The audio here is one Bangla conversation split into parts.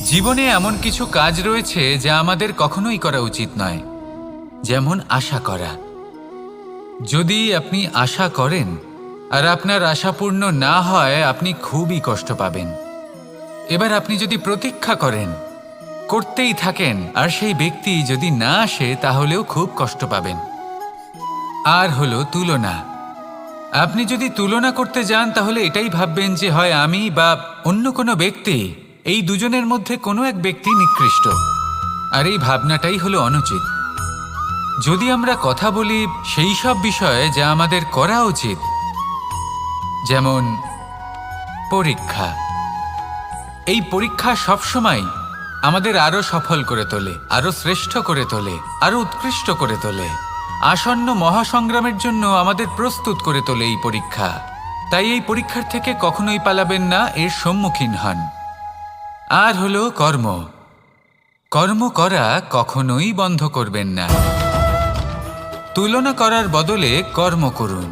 জীবনে এমন কিছু কাজ রয়েছে যা আমাদের কখনোই করা উচিত নয়, যেমন আশা করা। যদি আপনি আশা করেন আর আপনার আশা পূর্ণ না হয়, আপনি খুবই কষ্ট পাবেন। এবার আপনি যদি প্রতীক্ষা করেন, করতেই থাকেন, আর সেই ব্যক্তি যদি না আসে, তাহলেও খুব কষ্ট পাবেন। আর হলো তুলনা। আপনি যদি তুলনা করতে যান, তাহলে এটাই ভাববেন যে হয় আমি বা অন্য কোনো ব্যক্তি, এই দুজনের মধ্যে কোনো এক ব্যক্তি নিকৃষ্ট। আর এই ভাবনাটাই হলো অনুচিত। যদি আমরা কথা বলি সেই সব বিষয়ে যা আমাদের করা উচিত, যেমন পরীক্ষা। এই পরীক্ষা সবসময় আমাদের আরো সফল করে তোলে, আরো শ্রেষ্ঠ করে তোলে, আরো উৎকৃষ্ট করে তোলে। আসন্ন মহাসংগ্রামের জন্য আমাদের প্রস্তুত করে তোলে এই পরীক্ষা। তাই এই পরীক্ষার থেকে কখনোই পালাবেন না, এর সম্মুখীন হন। আর হলো কর্ম। কর্ম করা কখনোই বন্ধ করবেন না। তুলনা করার বদলে কর্ম করুন,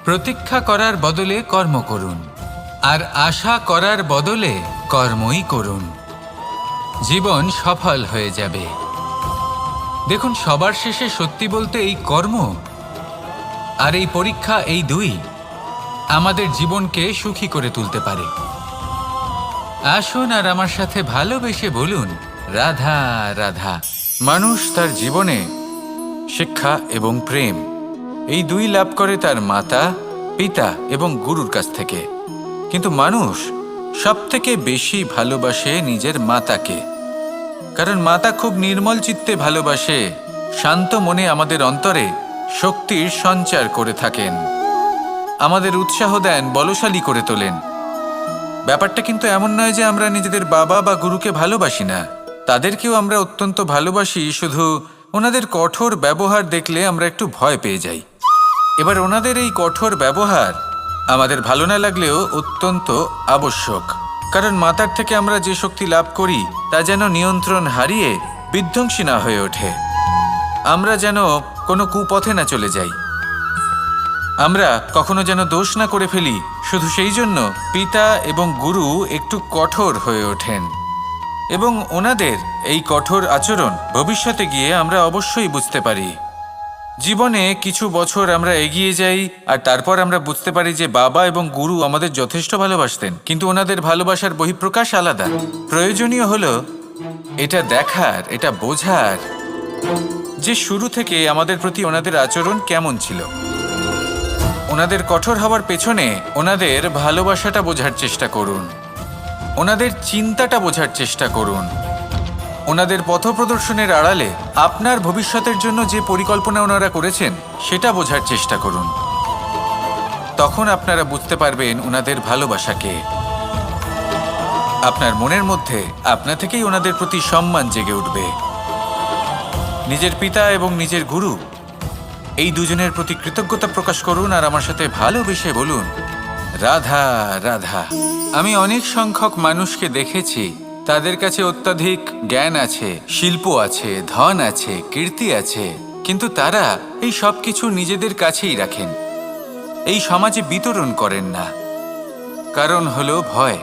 প্রতীক্ষা করার বদলে কর্ম করুন, আর আশা করার বদলে কর্মই করুন। জীবন সফল হয়ে যাবে। দেখুন, সবার শেষে সত্যি বলতে এই কর্ম আর এই পরীক্ষা, এই দুই আমাদের জীবনকে সুখী করে তুলতে পারে। আসুন আর আমার সাথে ভালোবেসে বলুন, রাধা রাধা। মানুষ তার জীবনে শিক্ষা এবং প্রেম, এই দুই লাভ করে তার মাতা, পিতা এবং গুরুর কাছ থেকে। কিন্তু মানুষ সবথেকে বেশি ভালোবাসে নিজের মাতাকে, কারণ মাতা খুব নির্মল চিত্তে ভালোবাসে, শান্ত মনে আমাদের অন্তরে শক্তির সঞ্চার করে থাকেন, আমাদের উৎসাহ দেন, বলশালী করে তোলেন। ব্যাপারটা কিন্তু এমন নয় যে আমরা নিজেদের বাবা বা গুরুকে ভালোবাসি না, তাদেরকেও আমরা অত্যন্ত ভালোবাসি, শুধু ওনাদের কঠোর ব্যবহার দেখলে আমরা একটু ভয় পেয়ে যাই। এবার ওনাদের এই কঠোর ব্যবহার আমাদের ভালো না লাগলেও অত্যন্ত আবশ্যক, কারণ মাতার থেকে আমরা যে শক্তি লাভ করি তা যেন নিয়ন্ত্রণ হারিয়ে বিধ্বংসী না হয়ে ওঠে, আমরা যেন কোনো কুপথে না চলে যাই, আমরা কখনো যেন দোষ না করে ফেলি। শুধু সেই জন্য পিতা এবং গুরু একটু কঠোর হয়ে ওঠেন, এবং ওনাদের এই কঠোর আচরণ ভবিষ্যতে গিয়ে আমরা অবশ্যই বুঝতে পারি। জীবনে কিছু বছর আমরা এগিয়ে যাই আর তারপর আমরা বুঝতে পারি যে বাবা এবং গুরু আমাদের যথেষ্ট ভালোবাসতেন, কিন্তু ওনাদের ভালোবাসার বহিঃপ্রকাশ আলাদা। প্রয়োজনীয় হলো এটা দেখার, এটা বোঝার যে শুরু থেকে আমাদের প্রতি ওনাদের আচরণ কেমন ছিল। ওনাদের কঠোর হওয়ার পেছনে ওনাদের ভালোবাসাটা বোঝার চেষ্টা করুন, ওনাদের চিন্তাটা বোঝার চেষ্টা করুন, ওনাদের পথপ্রদর্শনের আড়ালে আপনার ভবিষ্যতের জন্য যে পরিকল্পনা ওনারা করেছেন সেটা বোঝার চেষ্টা করুন। তখন আপনারা বুঝতে পারবেন ওনাদের ভালোবাসাকে। আপনার মনের মধ্যে আপনা থেকেই ওনাদের প্রতি সম্মান জেগে উঠবে। নিজের পিতা এবং নিজের গুরু, এই দুজনের প্রতি কৃতজ্ঞতা প্রকাশ করুন আর আমার সাথে ভালোবেসে বলুন, রাধা রাধা। আমি অনেক সংখ্যক মানুষকে দেখেছি, তাদের কাছে অত্যাধিক জ্ঞান আছে, শিল্প আছে, ধন আছে, কীর্তি আছে, কিন্তু তারা এই সব কিছু নিজেদের কাছেই রাখেন, এই সমাজে বিতরণ করেন না। কারণ হলো ভয়।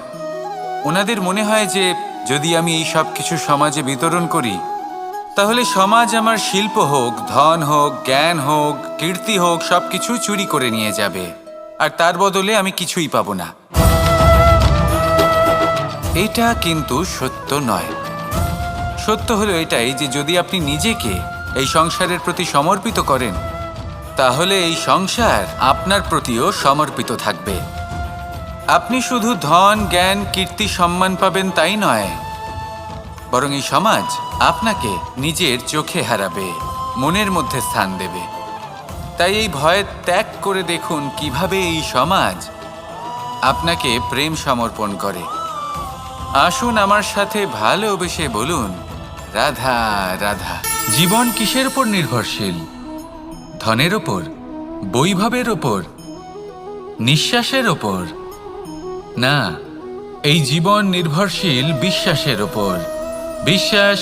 ওনাদের মনে হয় যে যদি আমি এই সব কিছু সমাজে বিতরণ করি, তাহলে সমাজ আমার শিল্প হোক, ধন হোক, জ্ঞান হোক, কীর্তি হোক, সবকিছু চুরি করে নিয়ে যাবে, আর তার বদলে আমি কিছুই পাবো না। এটা কিন্তু সত্য নয়। সত্য হলো এটাই যে যদি আপনি নিজেকে এই সংসারের প্রতি সমর্পিত করেন, তাহলে এই সংসার আপনার প্রতিও সমর্পিত থাকবে। আপনি শুধু ধন, জ্ঞান, কীর্তি, সম্মান পাবেন তাই নয়, বরং এই সমাজ আপনাকে নিজের চোখে হারাবে, মনের মধ্যে স্থান দেবে। তাই এই ভয় ত্যাগ করে দেখুন কিভাবে এই সমাজ আপনাকে প্রেম সমর্পণ করে। আসুন আমার সাথে ভালোবেসে বলুন, রাধা রাধা। জীবন কিসের উপর নির্ভরশীল? ধনের ওপর, বৈভবের ওপর, নিঃশ্বাসের ওপর? না, এই জীবন নির্ভরশীল বিশ্বাসের ওপর। বিশ্বাস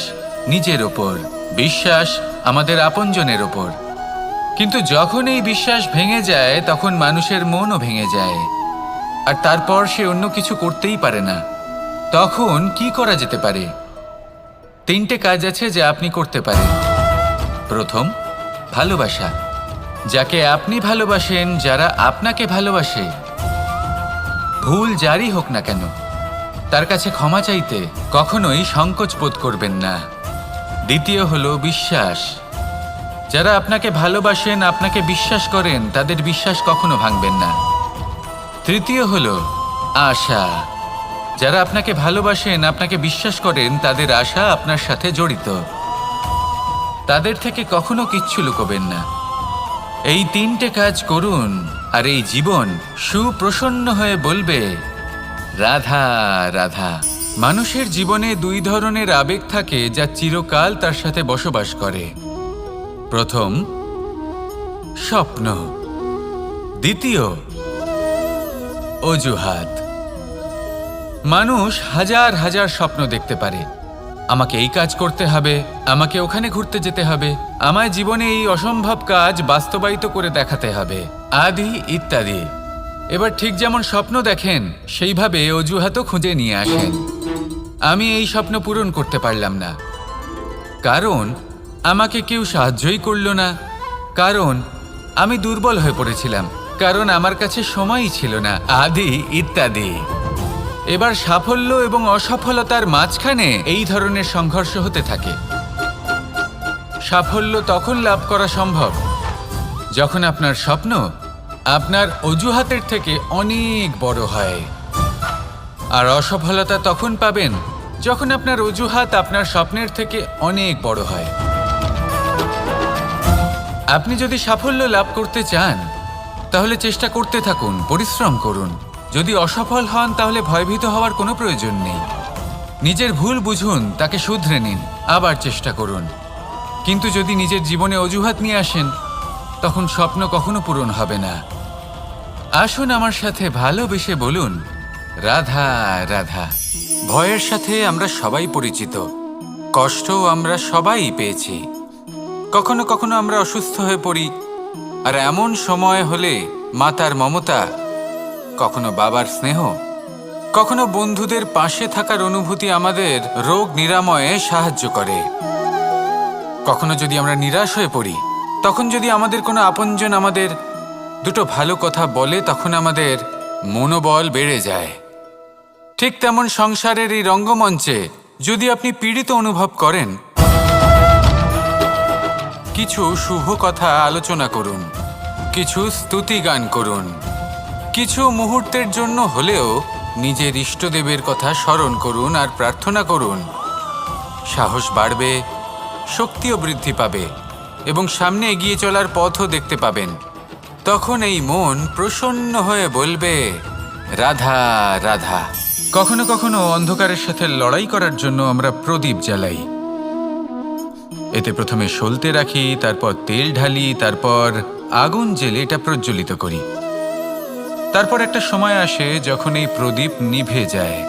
নিজের ওপর, বিশ্বাস আমাদের আপনজনের ওপর। কিন্তু যখন এই বিশ্বাস ভেঙে যায়, তখন মানুষের মনও ভেঙে যায়, আর তারপর সে অন্য কিছু করতেই পারে না। তখন কি করা যেতে পারে? 3টে কাজ আছে যা আপনি করতে পারেন। প্রথম, ভালোবাসা। যাকে আপনি ভালোবাসেন, যারা আপনাকে ভালোবাসে, ভুল যারই হোক না কেন, তার কাছে ক্ষমা চাইতে কখনোই সংকোচ বোধ করবেন না। দ্বিতীয় হলো বিশ্বাস। যারা আপনাকে ভালোবাসেন, আপনাকে বিশ্বাস করেন, তাদের বিশ্বাস কখনো ভাঙবেন না। তৃতীয় হলো আশা। যারা আপনাকে ভালোবাসেন, আপনাকে বিশ্বাস করেন, তাদের আশা আপনার সাথে জড়িত। তাদের থেকে কখনো কিচ্ছু লুকোবেন না। এই 3টে কাজ করুন আর এই জীবন সুপ্রসন্ন হয়ে বলবে, রাধা রাধা। মানুষের জীবনে 2 ধরনের আবেগ থাকে যা চিরকাল তার সাথে বসবাস করে। প্রথম, স্বপ্ন। দ্বিতীয়, অজুহাত। মানুষ হাজার হাজার স্বপ্ন দেখতে পারে। আমাকে এই কাজ করতে হবে, আমাকে ওখানে ঘুরতে যেতে হবে, আমায় জীবনে এই অসম্ভব কাজ বাস্তবায়িত করে দেখাতে হবে, আদি ইত্যাদি। এবার ঠিক যেমন স্বপ্ন দেখেন, সেইভাবে অজুহাতও খুঁজে নিয়ে আসেন। আমি এই স্বপ্ন পূরণ করতে পারলাম না, কারণ আমাকে কেউ সাহায্যই করল না, কারণ আমি দুর্বল হয়ে পড়েছিলাম, কারণ আমার কাছে সময়ই ছিল না, আদি ইত্যাদি। এবার সাফল্য এবং অসফলতার মাঝখানে এই ধরনের সংঘর্ষ হতে থাকে। সাফল্য তখন লাভ করা সম্ভব যখন আপনার স্বপ্ন আপনার অজুহাতের থেকে অনেক বড় হয়, আর অসফলতা তখন পাবেন যখন আপনার অজুহাত আপনার স্বপ্নের থেকে অনেক বড় হয়। আপনি যদি সাফল্য লাভ করতে চান, তাহলে চেষ্টা করতে থাকুন, পরিশ্রম করুন। যদি অসফল হন, তাহলে ভয়ভীত হওয়ার কোনো প্রয়োজন নেই। নিজের ভুল বুঝুন, তাকে শুধরে নিন, আবার চেষ্টা করুন। কিন্তু যদি নিজের জীবনে অজুহাত নিয়ে আসেন, তখন স্বপ্ন কখনো পূরণ হবে না। আসুন আমার সাথে ভালোবেসে বলুন, রাধা রাধা। ভয়ের সাথে আমরা সবাই পরিচিত, কষ্টও আমরা সবাই পেয়েছি। কখনো কখনো আমরা অসুস্থ হয়ে পড়ি, আর এমন সময় হলে মাতার মমতা, কখনো বাবার স্নেহ, কখনো বন্ধুদের পাশে থাকার অনুভূতি আমাদের রোগ নিরাময়ে সাহায্য করে। কখনো যদি আমরা নিরাশ হয়ে পড়ি, তখন যদি আমাদের কোনো আপনজন আমাদের 2টো ভালো কথা বলে, তখন আমাদের মনোবল বেড়ে যায়। ঠিক তেমন সংসারের এই রঙ্গমঞ্চে যদি আপনি পীড়িত অনুভব করেন, কিছু শুভ কথা আলোচনা করুন, কিছু স্তুতি গান করুন, কিছু মুহূর্তের জন্য হলেও নিজের ইষ্টদেবের কথা স্মরণ করুন আর প্রার্থনা করুন। সাহস বাড়বে, শক্তিও বৃদ্ধি পাবে এবং সামনে এগিয়ে চলার পথও দেখতে পাবেন। তখন এই মন প্রসন্ন হয়ে বলবে, রাধা রাধা। কখনো কখনো অন্ধকারের সাথে লড়াই করার জন্য আমরা প্রদীপ জ্বালাই। এতে প্রথমে সলতে রাখি, তারপর তেল ঢালি, তারপর আগুন জেলে এটা প্রজ্বলিত করি। তারপর একটা সময় আসে যখন এই প্রদীপ নিভে যায়।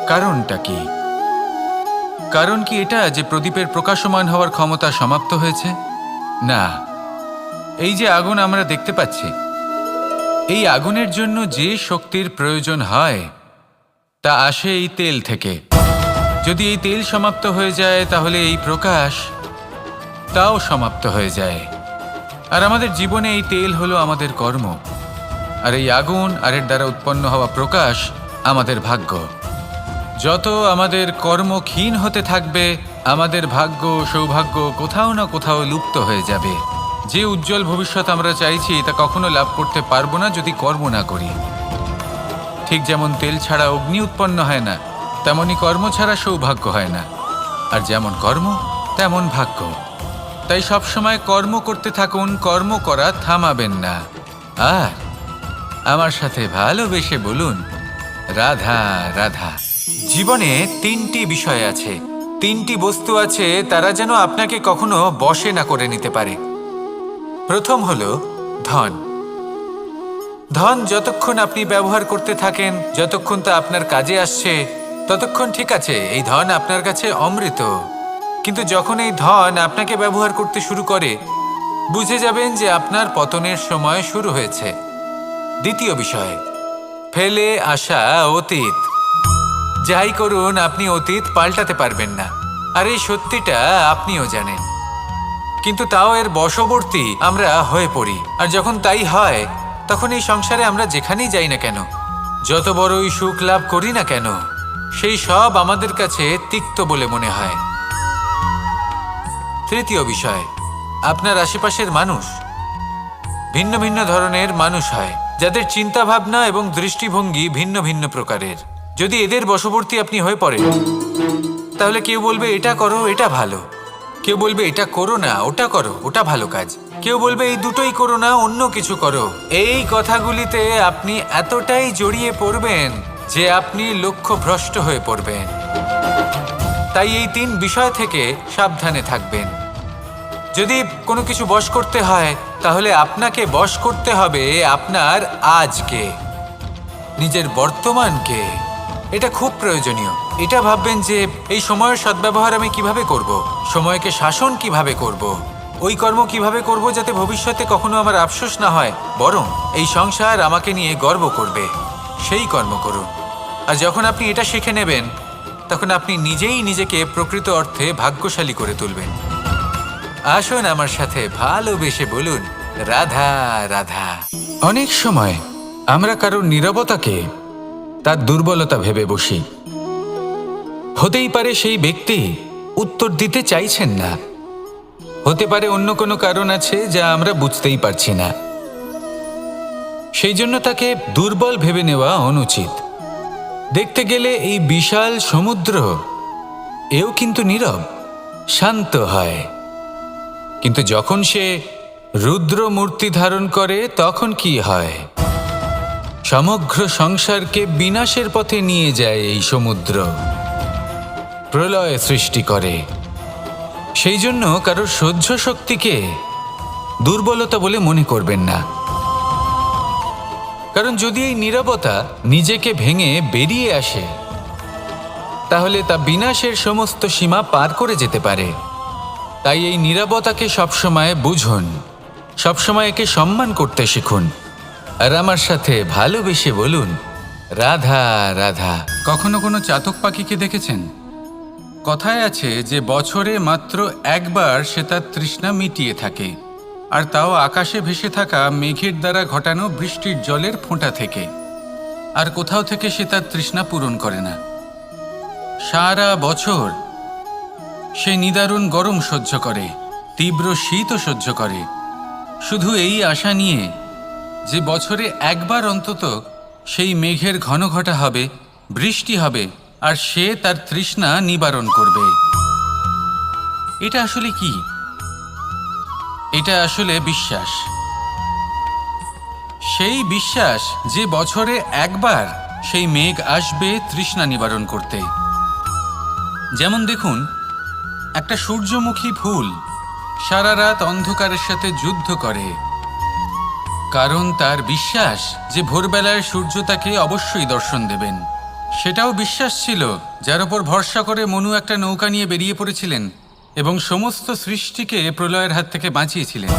কারণটা কি? কারণ কি এটা যে প্রদীপের প্রকাশমান হওয়ার ক্ষমতা সমাপ্ত হয়েছে? না। এই যে আগুন আমরা দেখতে পাচ্ছি, এই আগুনের জন্য যে শক্তির প্রয়োজন হয় তা আসে এই তেল থেকে। যদি এই তেল সমাপ্ত হয়ে যায়, তাহলে এই প্রকাশ তাও সমাপ্ত হয়ে যায়। আর আমাদের জীবনে এই তেল হলো আমাদের কর্ম, আর এই আগুন আর এর দ্বারা উৎপন্ন হওয়া প্রকাশ আমাদের ভাগ্য। যত আমাদের কর্ম ক্ষীণ হতে থাকবে, আমাদের ভাগ্য সৌভাগ্য কোথাও না কোথাও লুপ্ত হয়ে যাবে। যে উজ্জ্বল ভবিষ্যৎ আমরা চাইছি তা কখনো লাভ করতে পারবো না যদি কর্ম না করি। ঠিক যেমন তেল ছাড়া অগ্নি উৎপন্ন হয় না, তেমনি কর্ম ছাড়া সৌভাগ্য হয় না। আর যেমন কর্ম তেমন ভাগ্য। তাই সবসময় কর্ম করতে থাকুন, কর্ম করা থামাবেন না। আর আমার সাথে ভালোবেসে বলুন, রাধা রাধা। জীবনে 3টি বিষয় আছে, 3টি বস্তু আছে, তারা যেন আপনাকে কখনো বশে না করে নিতে পারে। প্রথম হলো ধন। ধন যতক্ষণ আপনি ব্যবহার করতে থাকেন, যতক্ষণ তা আপনার কাজে আসছে, ততক্ষণ ঠিক আছে, এই ধন আপনার কাছে অমৃত। কিন্তু যখন এই ধন আপনাকে ব্যবহার করতে শুরু করে, বুঝে যাবেন যে আপনার পতনের সময় শুরু হয়েছে। দ্বিতীয় বিষয়, ফেলে আসা অতীত। যাই করুন আপনি অতীত পাল্টাতে পারবেন না, আর এই সত্যিটা আপনিও জানেন। কিন্তু তাও এর বশবর্তী আমরা হয়ে পড়ি, আর যখন তাই হয় তখন এই সংসারে আমরা যেখানেই যাই না কেন, যত বড়ই সুখ লাভ করি না কেন, সেই সব আমাদের কাছে তিক্ত বলে মনে হয়। তৃতীয় বিষয়, আপনার আশেপাশের মানুষ ভিন্ন ভিন্ন ধরনের মানুষ হয়, যাদের চিন্তা ভাবনা এবং দৃষ্টিভঙ্গি ভিন্ন ভিন্ন প্রকারের। যদি এদের বশবর্তী আপনি হয়ে পড়েন, তাহলে কেউ বলবে এটা করো, এটা ভালো, কেউ বলবে এটা করো না, ওটা করো, ওটা ভালো কাজ, কেউ বলবে এই দুটোই করো না, অন্য কিছু করো। এই কথাগুলিতে আপনি এতটাই জড়িয়ে পড়বেন যে আপনি লক্ষ্যভ্রষ্ট হয়ে পড়বেন। তাই এই 3 বিষয় থেকে সাবধানে থাকবেন। যদি কোনো কিছু বশ করতে হয়, তাহলে আপনাকে বশ করতে হবে আপনার আজকে, নিজের বর্তমানকে। এটা খুব প্রয়োজনীয়। এটা ভাববেন যে এই সময়ের সদ্ব্যবহার আমি কিভাবে করব, সময়কে শাসন কিভাবে করব, ওই কর্ম কিভাবে করব যাতে ভবিষ্যতে কখনো আমার আফসোস না হয়, বরং এই সংসার আমাকে নিয়ে গর্ব করবে, সেই কর্ম করুন। আর যখন আপনি এটা শিখে নেবেন, তখন আপনি নিজেই নিজেকে প্রকৃত অর্থে ভাগ্যশালী করে তুলবেন। আসুন আমার সাথে ভালোবেসে বলুন, রাধা রাধা। অনেক সময় আমরা কারোর নীরবতাকে তার দুর্বলতা ভেবে বসি। হতেই পারে সেই ব্যক্তি উত্তর দিতে চাইছেন না, হতে পারে অন্য কোনো কারণ আছে যা আমরা বুঝতেই পারছি না। সেই জন্য তাকে দুর্বল ভেবে নেওয়া অনুচিত। দেখতে গেলে এই বিশাল সমুদ্র এও কিন্তু নীরব, শান্ত হয়। কিন্তু যখন সে রুদ্র মূর্তি ধারণ করে তখন কি হয়? সমগ্র সংসারকে বিনাশের পথে নিয়ে যায় এই সমুদ্র, প্রলয় সৃষ্টি করে। সেই জন্য কারোর সহ্য শক্তিকে দুর্বলতা বলে মনে করবেন না, কারণ যদি এই নীরবতা নিজেকে ভেঙে বেরিয়ে আসে, তাহলে তা বিনাশের সমস্ত সীমা পার করে যেতে পারে। তাই এই নীরবতাকে সবসময় বুঝুন, সবসময় একে সম্মান করতে শিখুন, আর আমার সাথে ভালোবেসে বলুন, রাধা রাধা। কখনো কোনো চাতক পাখিকে দেখেছেন? কথায় আছে যে বছরে মাত্র একবার সে তার তৃষ্ণা মিটিয়ে থাকে, আর তাও আকাশে ভেসে থাকা মেঘের দ্বারা ঘটানো বৃষ্টির জলের ফোঁটা থেকে। আর কোথাও থেকে সে তার তৃষ্ণা পূরণ করে না। সারা বছর সে নিদারুণ গরম সহ্য করে, তীব্র শীতও সহ্য করে, শুধু এই আশা নিয়ে যে বছরে একবার অন্তত সেই মেঘের ঘন ঘটা হবে, বৃষ্টি হবে, আর সে তার তৃষ্ণা নিবারণ করবে। এটা আসলে কি? এটা আসলে বিশ্বাস। সেই বিশ্বাস যে বছরে একবার সেই মেঘ আসবে তৃষ্ণা নিবারণ করতে। যেমন দেখুন, একটা সূর্যমুখী ফুল সারা রাত অন্ধকারের সাথে যুদ্ধ করে, কারণ তার বিশ্বাস যে ভোরবেলায় সূর্য তাকে অবশ্যই দর্শন দেবেন। সেটাও বিশ্বাস ছিল যার উপর ভরসা করে মনু একটা নৌকা নিয়ে বেরিয়ে পড়েছিলেন এবং সমস্ত সৃষ্টিকে প্রলয়ের হাত থেকে বাঁচিয়েছিলেন।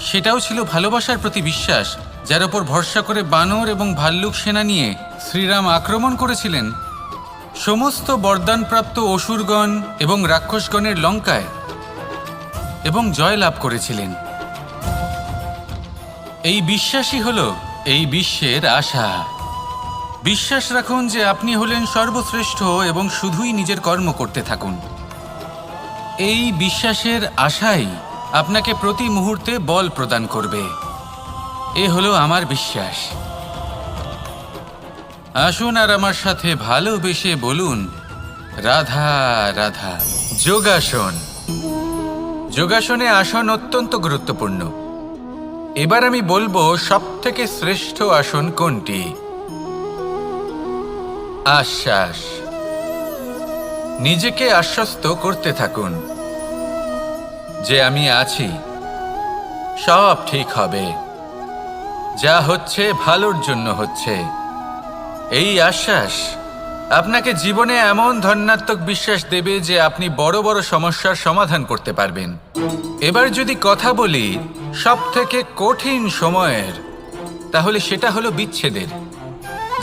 সেটাও ছিল ভালোবাসার প্রতি বিশ্বাস, যার উপর ভরসা করে বানর এবং ভাল্লুক সেনা নিয়ে শ্রীরাম আক্রমণ করেছিলেন সমস্ত বরদানপ্রাপ্ত অসুরগণ এবং রাক্ষসগণের লঙ্কায় এবং জয় লাভ করেছিলেন। এই বিশ্বাসই হলো এই বিশ্বের আশা। বিশ্বাস রাখুন যে আপনি হলেন সর্বশ্রেষ্ঠ এবং শুধুই নিজের কর্ম করতে থাকুন। এই বিশ্বাসের আশাই আপনাকে প্রতি মুহূর্তে বল প্রদান করবে। এ হলো আমার বিশ্বাস। আসুন আর আমার সাথে ভালোবেসে বলুন, রাধা রাধা। যোগাসন। যোগাসনে আসন অত্যন্ত গুরুত্বপূর্ণ। এবার আমি বলবো সবথেকে শ্রেষ্ঠ আসন কোনটি। আশ্বাস। নিজেকে আশ্বস্ত করতে থাকুন যে আমি আছি, সব ঠিক হবে, যা হচ্ছে ভালোর জন্য হচ্ছে। এই আশ্বাস আপনাকে জীবনে এমন ধন্যাত্মক বিশ্বাস দেবে যে আপনি বড় বড় সমস্যার সমাধান করতে পারবেন। এবার যদি কথা বলি সবথেকে কঠিন সময়ের, তাহলে সেটা হলো বিচ্ছেদের।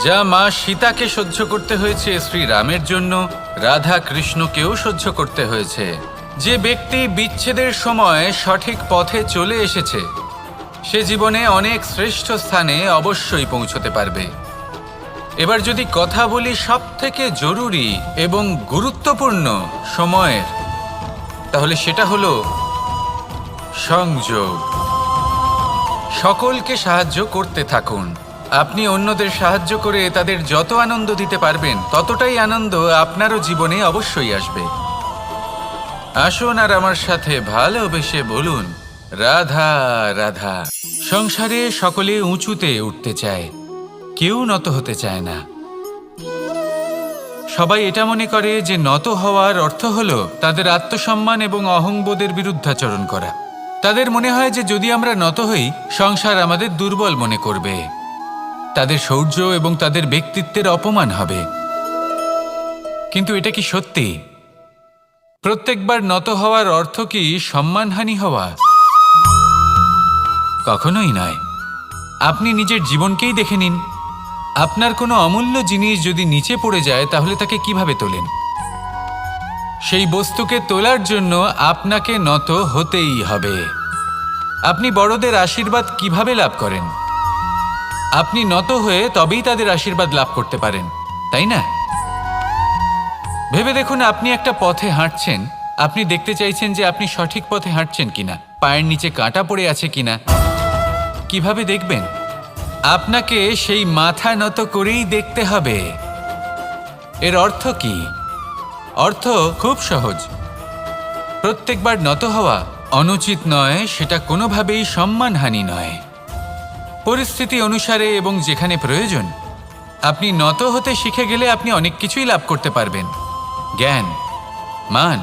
যা মা সীতাকে সহ্য করতে হয়েছে শ্রীরামের জন্য, রাধা কৃষ্ণকেও সহ্য করতে হয়েছে। যে ব্যক্তি বিচ্ছেদের সময় সঠিক পথে চলে এসেছে সে জীবনে অনেক শ্রেষ্ঠ স্থানে অবশ্যই পৌঁছতে পারবে। এবার যদি কথা বলি সবথেকে জরুরি এবং গুরুত্বপূর্ণ সময়ের, তাহলে সেটা হলো সংযোগ। সকলকে সাহায্য করতে থাকুন। আপনি অন্যদের সাহায্য করে তাদের যত আনন্দ দিতে পারবেন ততটাই আনন্দ আপনারও জীবনে অবশ্যই আসবে। আসুন আর আমার সাথে ভালোবেসে বলুন, রাধা রাধা। সংসারে সকলে উঁচুতে উঠতে চায়, কেউ নত হতে চায় না। সবাই এটা মনে করে যে নত হওয়ার অর্থ হলো তাদের আত্মসম্মান এবং অহংবোধের বিরুদ্ধাচরণ করা। তাদের মনে হয় যে যদি আমরা নত হই সংসার আমাদের দুর্বল মনে করবে, তাদের শৌর্য এবং তাদের ব্যক্তিত্বের অপমান হবে। কিন্তু এটা কি সত্যি? প্রত্যেকবার নত হওয়ার অর্থ কি সম্মানহানি হওয়া? কখনোই নয়। আপনি নিজের জীবনকেই দেখে নিন। আপনার কোনো অমূল্য জিনিস যদি নিচে পড়ে যায় তাহলে তাকে কিভাবে তোলেন? সেই বস্তুকে তোলার জন্য আপনাকে নত হতেই হবে। আপনি বড়দের আশীর্বাদ কিভাবে লাভ করেন? আপনি নত হয়ে তবেই তাদের আশীর্বাদ লাভ করতে পারেন, তাই না? ভেবে দেখুন, আপনি একটা পথে হাঁটছেন, আপনি দেখতে চাইছেন যে আপনি সঠিক পথে হাঁটছেন কিনা, পায়ের নিচে কাঁটা পড়ে আছে কিনা। কিভাবে দেখবেন? আপনাকে সেই মাথা নত করেই দেখতে হবে। এর অর্থ কি? অর্থ খুব সহজ। প্রত্যেকবার নত হওয়া অনুচিত নয়, সেটা কোনোভাবেই সম্মানহানি নয়। পরিস্থিতি অনুসারে এবং যেখানে প্রয়োজন আপনি নত হতে শিখে গেলে আপনি অনেক কিছুই লাভ করতে পারবেন। জ্ঞান, মান,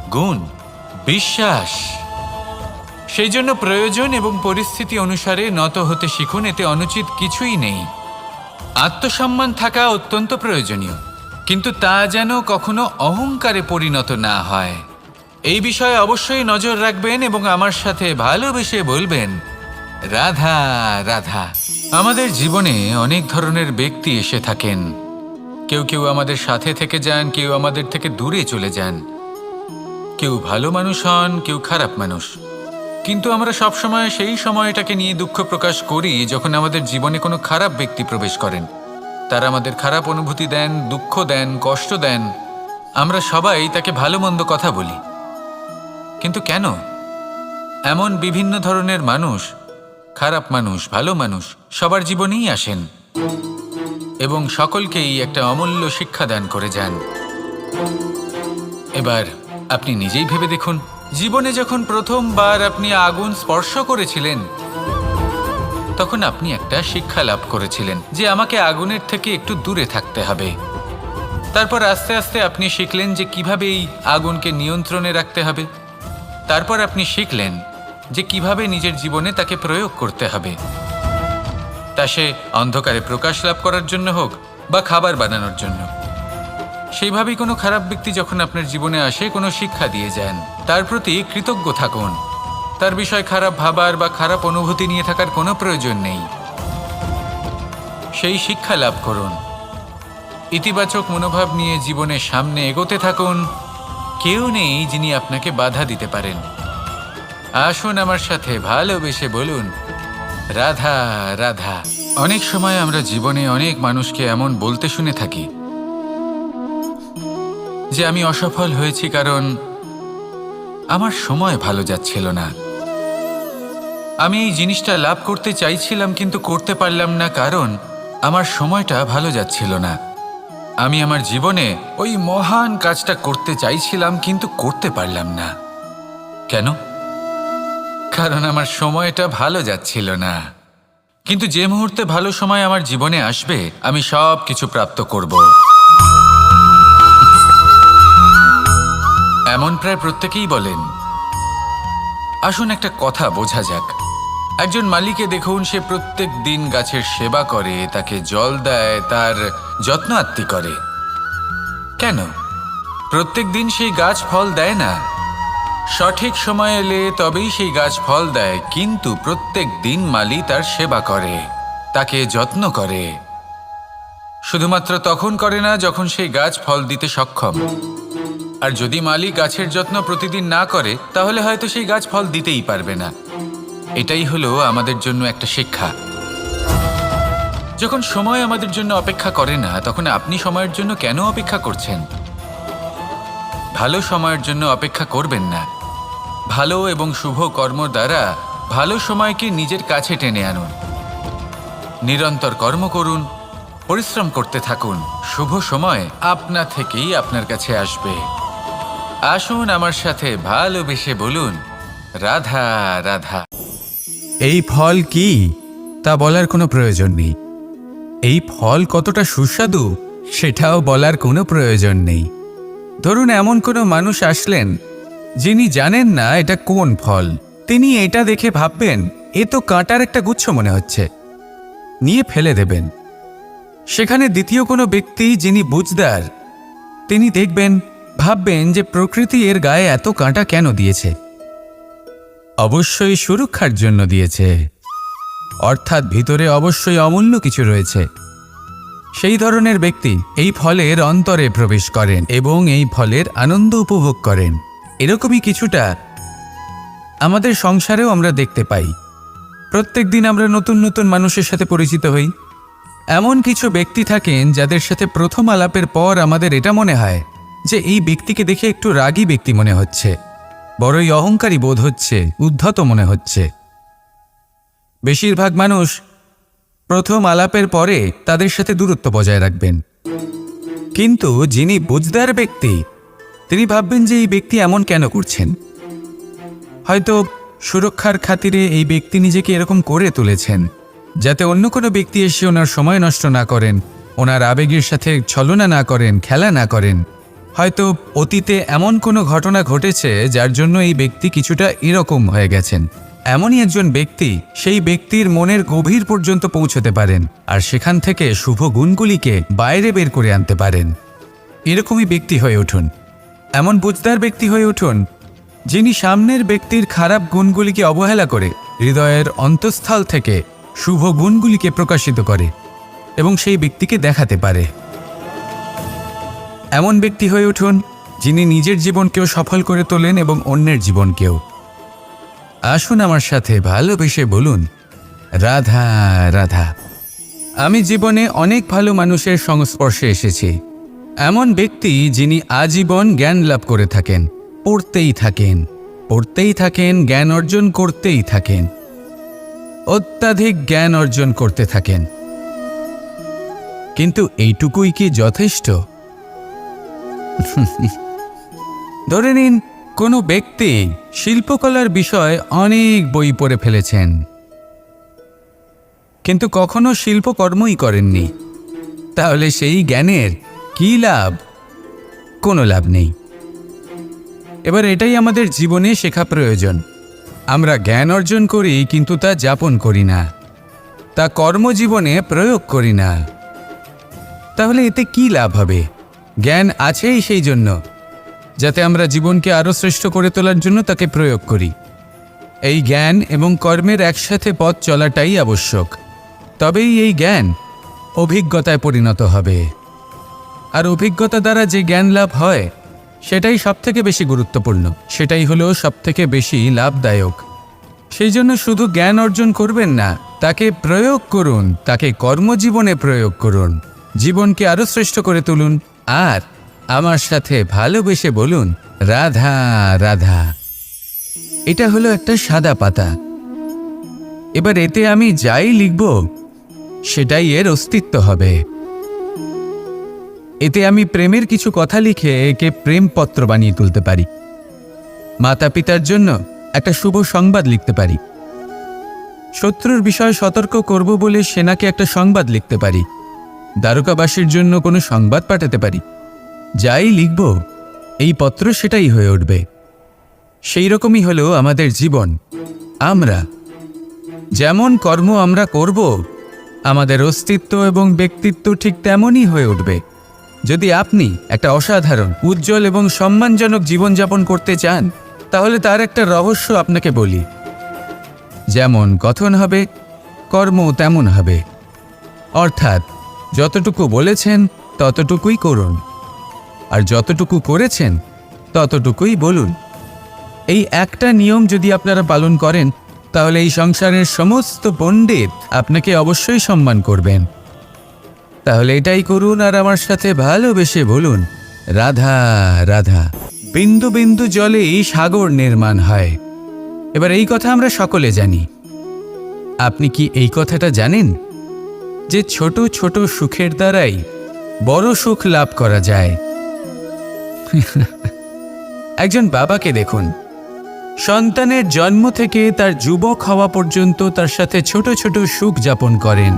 গুণ, বিশ্বাস। সেই জন্য প্রয়োজন এবং পরিস্থিতি অনুসারে নত হতে শিখুন, এতে অনুচিত কিছুই নেই। আত্মসম্মান থাকা অত্যন্ত প্রয়োজনীয়, কিন্তু তা যেন কখনো অহংকারে পরিণত না হয়। এই বিষয়ে অবশ্যই নজর রাখবেন এবং আমার সাথে ভালোবেসে বলবেন, রাধা রাধা। আমাদের জীবনে অনেক ধরনের ব্যক্তি এসে থাকেন। কেউ কেউ আমাদের সাথে থেকে যান, কেউ আমাদের থেকে দূরে চলে যান। কেউ ভালো মানুষ হন, কেউ খারাপ মানুষ। কিন্তু আমরা সবসময় সেই সময়টাকে নিয়ে দুঃখ প্রকাশ করি যখন আমাদের জীবনে কোনো খারাপ ব্যক্তি প্রবেশ করেন। তারা আমাদের খারাপ অনুভূতি দেন, দুঃখ দেন, কষ্ট দেন। আমরা সবাই তাকে ভালো মন্দ কথা বলি। কিন্তু কেন? এমন বিভিন্ন ধরনের মানুষ, খারাপ মানুষ, ভালো মানুষ সবার জীবনেই আসেন এবং সকলকেই একটা অমূল্য শিক্ষা দান করে যান। এবার আপনি নিজেই ভেবে দেখুন, জীবনে যখন প্রথমবার আপনি আগুন স্পর্শ করেছিলেন তখন আপনি একটা শিক্ষা লাভ করেছিলেন যে আমাকে আগুনের থেকে একটু দূরে থাকতে হবে। তারপর আস্তে আস্তে আপনি শিখলেন যে কিভাবে এই আগুনকে নিয়ন্ত্রণে রাখতে হবে। তারপর আপনি শিখলেন যে কিভাবে নিজের জীবনে তাকে প্রয়োগ করতে হবে, তা সে অন্ধকারে প্রকাশ লাভ করার জন্য হোক বা খাবার বানানোর জন্য। সেইভাবেই কোনো খারাপ ব্যক্তি যখন আপনার জীবনে আসে কোনো শিক্ষা দিয়ে যান, তার প্রতি কৃতজ্ঞ থাকুন। তার বিষয় খারাপ ভাবার বা খারাপ অনুভূতি নিয়ে থাকার কোনো প্রয়োজন নেই। সেই শিক্ষা লাভ করুন, ইতিবাচক মনোভাব নিয়ে জীবনের সামনে এগোতে থাকুন। কেউ নেই যিনি আপনাকে বাধা দিতে পারেন। আসুন আমার সাথে ভালোবেসে বলুন, রাধা রাধা। অনেক সময় আমরা জীবনে অনেক মানুষকে এমন বলতে শুনে থাকি যে আমি অসফল হয়েছি কারণ আমার সময় ভালো যাচ্ছিল না। আমি এই জিনিসটা লাভ করতে চাইছিলাম কিন্তু করতে পারলাম না কারণ আমার সময়টা ভালো যাচ্ছিল না। আমি আমার জীবনে ওই মহান কাজটা করতে চাইছিলাম কিন্তু করতে পারলাম না। কেন? কারণ আমার সময়টা ভালো যাচ্ছিল না। কিন্তু যে মুহূর্তে ভালো সময় আমার জীবনে আসবে আমি সব কিছু প্রাপ্ত করব। এমন প্রায় প্রত্যেকেই বলেন। আসুন একটা কথা বোঝা যাক। একজন মালিকে দেখুন, সে প্রত্যেক দিন গাছের সেবা করে, তাকে জল দেয়, তার যত্ন আত্তি করে। কেন? প্রত্যেক দিন সেই গাছ ফল দেয় না। সঠিক সময় এলে তবেই সেই গাছ ফল দেয়, কিন্তু প্রত্যেক দিন মালি তার সেবা করে, তাকে যত্ন করে। শুধুমাত্র তখন করে না যখন সেই গাছ ফল দিতে সক্ষম। আর যদি মালি গাছের যত্ন প্রতিদিন না করে তাহলে হয়তো সেই গাছ ফল দিতেই পারবে না। এটাই হলো আমাদের জন্য একটা শিক্ষা। যখন সময় আমাদের জন্য অপেক্ষা করে না, তখন আপনি সময়ের জন্য কেন অপেক্ষা করছেন? ভালো সময়ের জন্য অপেক্ষা করবেন না। ভালো এবং শুভ কর্ম দ্বারা ভালো সময়কে নিজের কাছে টেনে আনুন। নিরন্তর কর্ম করুন, পরিশ্রম করতে থাকুন। শুভ সময় আপনা থেকেই আপনার কাছে আসবে। আসুন আমার সাথে ভালোবেসে বলুন, রাধা রাধা। এই ফল কি তা বলার কোনো প্রয়োজন নেই। এই ফল কতটা সুস্বাদু সেটাও বলার কোনো প্রয়োজন নেই। ধরুন এমন কোনো মানুষ আসলেন যিনি জানেন না এটা কোন ফল। তিনি এটা দেখে ভাববেন এ তো কাঁটার একটা গুচ্ছ মনে হচ্ছে, নিয়ে ফেলে দেবেন। সেখানে দ্বিতীয় কোনো ব্যক্তি যিনি বুঝদার, তিনি দেখবেন, ভাববেন যে প্রকৃতি এর গায়ে এত কাঁটা কেন দিয়েছে। অবশ্যই সুরক্ষার জন্য দিয়েছে, অর্থাৎ ভিতরে অবশ্যই অমূল্য কিছু রয়েছে। সেই ধরনের ব্যক্তি এই ফলের অন্তরে প্রবেশ করেন এবং এই ফলের আনন্দ উপভোগ করেন। এরকমই কিছুটা আমাদের সংসারেও আমরা দেখতে পাই। প্রত্যেক দিন আমরা নতুন নতুন মানুষের সাথে পরিচিত হই। এমন কিছু ব্যক্তি থাকেন যাদের সাথে প্রথম আলাপের পর আমাদের এটা মনে হয় যে এই ব্যক্তিকে দেখে একটু রাগী ব্যক্তি মনে হচ্ছে, বড়ই অহংকারী বোধ হচ্ছে, উদ্ধত মনে হচ্ছে। বেশিরভাগ মানুষ প্রথম আলাপের পরে তাদের সাথে দূরত্ব বজায় রাখবেন। কিন্তু যিনি বুঝদার ব্যক্তি, তিনি ভাববেন যে এই ব্যক্তি এমন কেন করছেন। হয়তো সুরক্ষার খাতিরে এই ব্যক্তি নিজেকে এরকম করে তুলেছেন যাতে অন্য কোনো ব্যক্তি এসে ওনার সময় নষ্ট না করেন, ওনার আবেগের সাথে ছলনা না করেন, খেলা না করেন। হয়তো অতীতে এমন কোনো ঘটনা ঘটেছে যার জন্য এই ব্যক্তি কিছুটা এরকম হয়ে গেছেন। এমনই একজন ব্যক্তি সেই ব্যক্তির মনের গভীর পর্যন্ত পৌঁছতে পারেন আর সেখান থেকে শুভ গুণগুলিকে বাইরে বের করে আনতে পারেন। এরকমই ব্যক্তি হয়ে উঠুন, এমন বুঝদার ব্যক্তি হয়ে উঠুন যিনি সামনের ব্যক্তির খারাপ গুণগুলিকে অবহেলা করে হৃদয়ের অন্তঃস্থল থেকে শুভ গুণগুলিকে প্রকাশিত করে এবং সেই ব্যক্তিকে দেখাতে পারে। এমন ব্যক্তি হয়ে উঠুন যিনি নিজের জীবনকেও সফল করে তোলেন এবং অন্যের জীবনকেও। আসুন আমার সাথে ভালোবেসে বলুন, রাধা রাধা। আমি জীবনে অনেক ভালো মানুষের সংস্পর্শে এসেছি। এমন ব্যক্তি যিনি আজীবন জ্ঞান লাভ করে থাকেন, পড়তেই থাকেন, পড়তেই থাকেন, জ্ঞান অর্জন করতেই থাকেন, অত্যাধিক জ্ঞান অর্জন করতে থাকেন। কিন্তু এইটুকুই কি যথেষ্ট? ধরে নিন কোনো ব্যক্তি শিল্পকলার বিষয়ে অনেক বই পড়ে ফেলেছেন, কিন্তু কখনো শিল্পকর্মই করেননি। তাহলে সেই জ্ঞানের কি লাভ? কোনো লাভ নেই। এবার এটাই আমাদের জীবনে শেখা প্রয়োজন। আমরা জ্ঞান অর্জন করি কিন্তু তা যাপন করি না, তা কর্মজীবনে প্রয়োগ করি না। তাহলে এতে কি লাভ হবে? জ্ঞান আছেই সেই জন্য যাতে আমরা জীবনকে আরও শ্রেষ্ঠ করে তোলার জন্য তাকে প্রয়োগ করি। এই জ্ঞান এবং কর্মের একসাথে পথ চলাটাই আবশ্যক। তবেই এই জ্ঞান অভিজ্ঞতায় পরিণত হবে। আর অভিজ্ঞতা দ্বারা যে জ্ঞান লাভ হয় সেটাই সবথেকে বেশি গুরুত্বপূর্ণ, সেটাই হলো সবথেকে বেশি লাভদায়ক। সেই জন্য শুধু জ্ঞান অর্জন করবেন না, তাকে প্রয়োগ করুন, তাকে কর্মজীবনে প্রয়োগ করুন, জীবনকে আরও শ্রেষ্ঠ করে তুলুন। আর আমার সাথে ভালোবেসে বলুন, রাধা রাধা। এটা হলো একটা সাদা পাতা। এবার এতে আমি যাই লিখব সেটাই এর অস্তিত্ব হবে। এতে আমি প্রেমের কিছু কথা লিখে একে প্রেমপত্র বানিয়ে তুলতে পারি। মাতা পিতার জন্য একটা শুভ সংবাদ লিখতে পারি। শত্রুর বিষয়ে সতর্ক করব বলে সেনাকে একটা সংবাদ লিখতে পারি। দ্বারকাবাসীর জন্য কোনো সংবাদ পাঠাতে পারি। যাই লিখব এই পত্র সেটাই হয়ে উঠবে। সেই রকমই হলো আমাদের জীবন। আমরা যেমন কর্ম আমরা করব, আমাদের অস্তিত্ব এবং ব্যক্তিত্ব ঠিক তেমনই হয়ে উঠবে। যদি আপনি একটা অসাধারণ, উজ্জ্বল এবং সম্মানজনক জীবনযাপন করতে চান, তাহলে তার একটা রহস্য আপনাকে বলি। যেমন কথন হবে, কর্ম তেমন হবে। অর্থাৎ যতটুকু বলেছেন ততটুকুই করুন, আর যতটুকু করেছেন ততটুকুই বলুন। এই একটা নিয়ম যদি আপনারা পালন করেন, তাহলে এই সংসারের সমস্ত পণ্ডিত আপনাকে অবশ্যই সম্মান করবেন। তাহলে এটাই করুন আর আমার সাথে ভালোবেসে বলুন, রাধা রাধা। বিন্দু বিন্দু জলেই সাগর নির্মাণ হয়। এবার এই কথা আমরা সকলে জানি। আপনি কি এই কথাটা জানেন যে ছোট ছোট সুখের দ্বারাই বড় সুখ লাভ করা যায়? একজন বাবাকে দেখুন, সন্তানের জন্ম থেকে তার যুবক হওয়া পর্যন্ত তার সাথে ছোট ছোট সুখ যাপন করেন।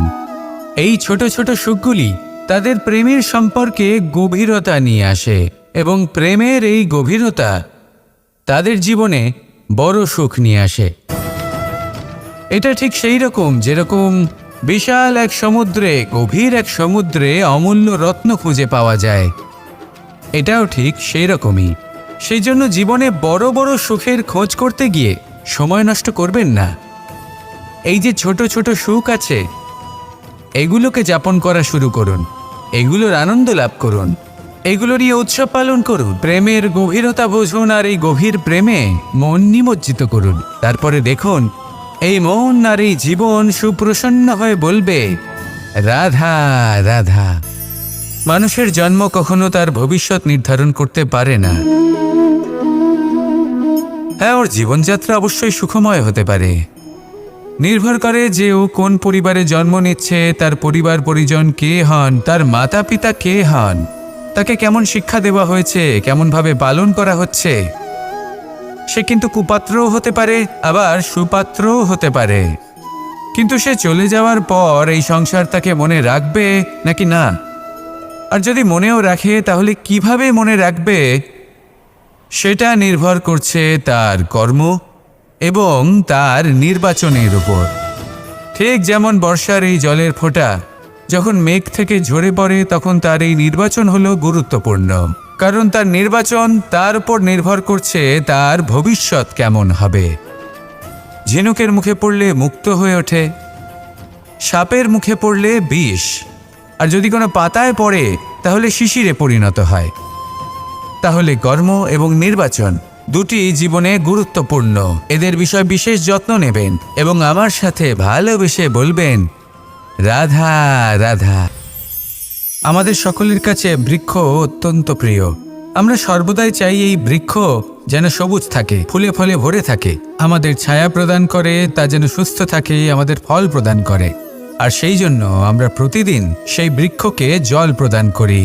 এই ছোট ছোট সুখগুলি তাদের প্রেমের সম্পর্কে গভীরতা নিয়ে আসে, এবং প্রেমের এই গভীরতা তাদের জীবনে বড় সুখ নিয়ে আসে। এটা ঠিক সেই রকম যেরকম বিশাল এক সমুদ্রে, গভীর এক সমুদ্রে অমূল্য রত্ন খুঁজে পাওয়া যায়। এটাও ঠিক সেই রকমই। সেই জন্য জীবনে বড় বড় সুখের খোঁজ করতে গিয়ে সময় নষ্ট করবেন না। এই যে ছোট ছোট সুখ আছে, এগুলোকে যাপন করা শুরু করুন, এগুলোর আনন্দ লাভ করুন, এগুলোরই উৎসব পালন করুন। প্রেমের গভীরতা বুঝুন আর এই গভীর প্রেমে মন নিমজ্জিত করুন। তারপরে দেখুন এই মন আর এই জীবন সুপ্রসন্ন হয়ে বলবে, রাধা রাধা। মানুষের জন্ম কখনো তার ভবিষ্যৎ নির্ধারণ করতে পারে না। হ্যাঁ, ওর জীবনযাত্রা অবশ্যই সুখময় হতে পারে। নির্ভর করে যে ও কোন পরিবারে জন্ম নিচ্ছে, তার পরিবার পরিজন কে হন, তার মাতা পিতা কে হন, তাকে কেমন শিক্ষা দেওয়া হয়েছে, কেমনভাবে পালন করা হচ্ছে। সে কিন্তু কুপাত্রও হতে পারে, আবার সুপাত্রও হতে পারে। কিন্তু সে চলে যাওয়ার পর এই সংসার তাকে মনে রাখবে নাকি না? আর যদি মনেও রাখে, তাহলে কিভাবে মনে রাখবে সেটা নির্ভর করছে তার কর্ম এবং তার নির্বাচনের উপর। ঠিক যেমন বর্ষার এই জলের ফোঁটা যখন মেঘ থেকে ঝরে পড়ে, তখন তার এই নির্বাচন হলো গুরুত্বপূর্ণ, কারণ তার নির্বাচন তার উপর নির্ভর করছে তার ভবিষ্যৎ কেমন হবে। ঝিনুকের মুখে পড়লে মুক্ত হয়ে ওঠে, সাপের মুখে পড়লে বিষ, আর যদি কোনো পাতায় পড়ে তাহলে শিশিরে পরিণত হয়। তাহলে কর্ম এবং নির্বাচন দুটি জীবনে গুরুত্বপূর্ণ। এদের বিষয় বিশেষ যত্ন নেবেন এবং আমার সাথে ভালোবেসে বলবেন, রাধা রাধা। আমাদের সকলের কাছে বৃক্ষ অত্যন্ত প্রিয়। আমরা সর্বদাই চাই এই বৃক্ষ যেন সবুজ থাকে, ফুলে ফলে ভরে থাকে, আমাদের ছায়া প্রদান করে, তা যেন সুস্থ থাকে, আমাদের ফল প্রদান করে। আর সেই জন্য আমরা প্রতিদিন সেই বৃক্ষকে জল প্রদান করি।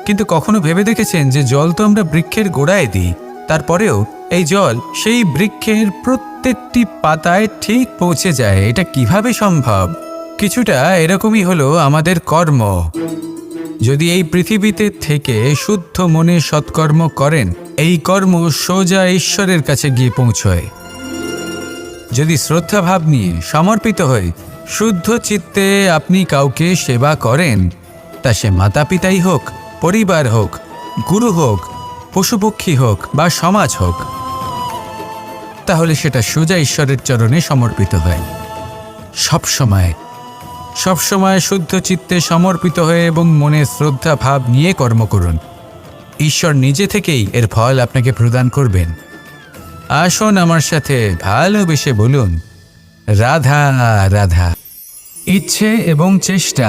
কিন্তু কখনো ভেবে দেখেছেন যে জল তো আমরা বৃক্ষের গোড়ায় দিই, তারপরেও এই জল সেই বৃক্ষের প্রত্যেকটি পাতায় ঠিক পৌঁছে যায়? এটা কিভাবে সম্ভব? কিছুটা এরকমই হলো আমাদের কর্ম। যদি এই পৃথিবীতে থেকে শুদ্ধ মনে সৎকর্ম করেন, এই কর্ম সোজা ঈশ্বরের কাছে গিয়ে পৌঁছয়। যদি শ্রদ্ধাভাব নিয়ে সমর্পিত হয়ে শুদ্ধ চিত্তে আপনি কাউকে সেবা করেন, তা সে মাতা পিতাই হোক, পরিবার হোক, গুরু হোক, পশুপক্ষী হোক বা সমাজ হোক, তাহলে সেটা সোজা ঈশ্বরের চরণে সমর্পিত হয়। সবসময় শুদ্ধ চিত্তে সমর্পিত হয়ে এবং মনে শ্রদ্ধা ভাব নিয়ে কর্ম করুন। ঈশ্বর নিজে থেকেই এর ফল আপনাকে প্রদান করবেন। আসুন আমার সাথে ভালোবেসে বলুন, রাধা রাধা। ইচ্ছে এবং চেষ্টা